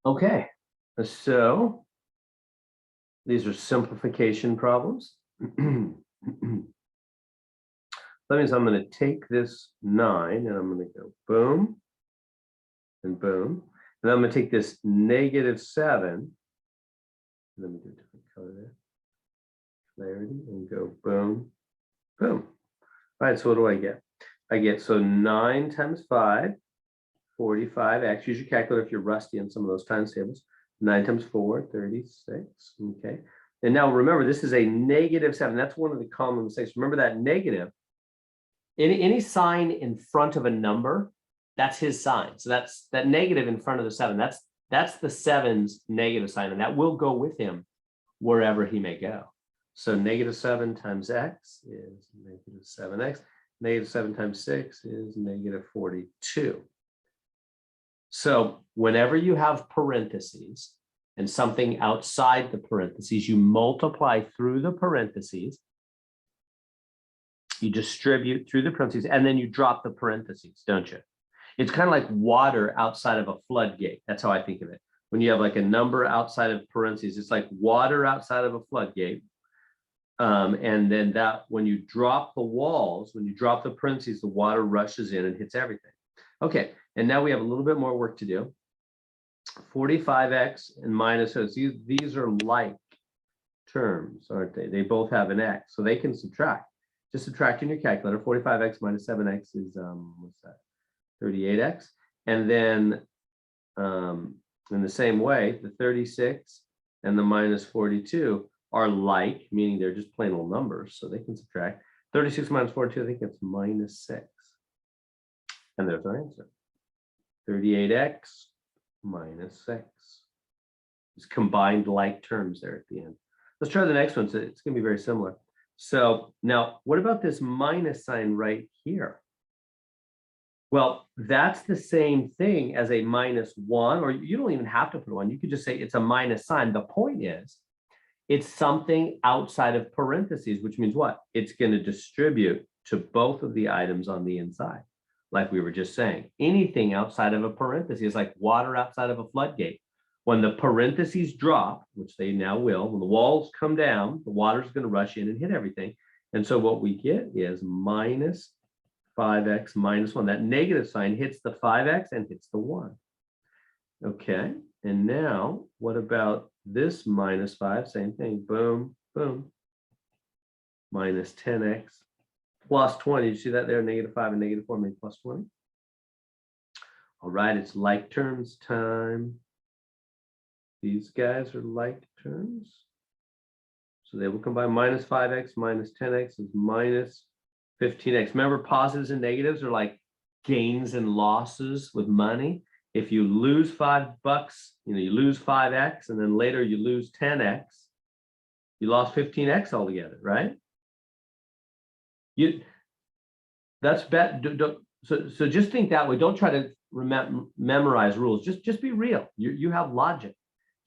Okay, so these are simplification problems. That means I'm going to take this 9 and I'm going to go boom and boom. And I'm going to take this -7. Let me do a different color there. Clarity and go boom, boom. All right, so what do I get? I get, so 9 times 5, 45x. Use your calculator if you're rusty on some of those times tables. 9 times 4, 36. Okay. And now remember, this is a -7. That's one of the common mistakes. Remember that negative. Any sign in front of a number, that's his sign. So that's that negative in front of the 7. That's the 7's negative sign, and that will go with him wherever he may go. So -7 times x is -7x. -7 times 6 is -42. So whenever you have parentheses and something outside the parentheses, you multiply through the parentheses, you distribute through the parentheses, and then you drop the parentheses, don't you? It's kind of like water outside of a floodgate. That's how I think of it. When you have like a number outside of parentheses, it's like water outside of a floodgate. And then that when you drop the walls, when you drop the parentheses, the water rushes in and hits everything. Okay, and now we have a little bit more work to do. 45x and minus, so these are like terms, aren't they? They both have an x, so they can subtract. Just subtract in your calculator. 45x minus 7x is what's that? 38x. And then in the same way, the 36 and the minus 42 are like, meaning they're just plain old numbers, so they can subtract. 36 minus 42, I think it's -6. And there's our answer. 38x minus 6. It's combined like terms there at the end. Let's try the next one. So it's going to be very similar. So now, what about this minus sign right here? Well, that's the same thing as a -1, or you don't even have to put 1. You could just say it's a minus sign. The point is, it's something outside of parentheses, which means what? It's going to distribute to both of the items on the inside. Like we were just saying, anything outside of a parenthesis is like water outside of a floodgate. When the parentheses drop, which they now will, when the walls come down, the water is going to rush in and hit everything. And so what we get is minus 5x minus 1. That negative sign hits the 5x and hits the 1. Okay, and now what about this minus 5? Same thing, boom, boom. Minus 10x plus 20. You see that there? -5 and -4 make plus 20. All right, it's like terms time. These guys are like terms. So they will combine. Minus 5x minus 10x is minus 15x. Remember, positives and negatives are like gains and losses with money. If you lose $5, you lose 5x, and then later you lose 10x, you lost 15x altogether, right? That's bad. So just think that way. Don't try to memorize rules. Just be real. You have logic.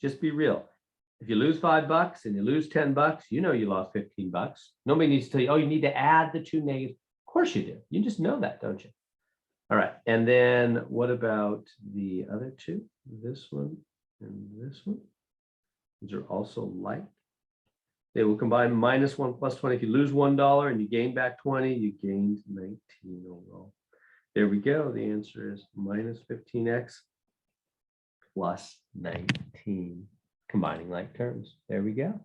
Just be real. If you lose $5 and you lose $10, you know you lost $15. Nobody needs to tell you, oh, you need to add the two negatives. Of course you do. You just know that, don't you? All right. And then what about the other two? This one and this one. These are also like. They will combine -1 plus 20. If you lose $1 and you gain back 20, you gained 19 overall. There we go. The answer is minus 15x plus 19, combining like terms. There we go.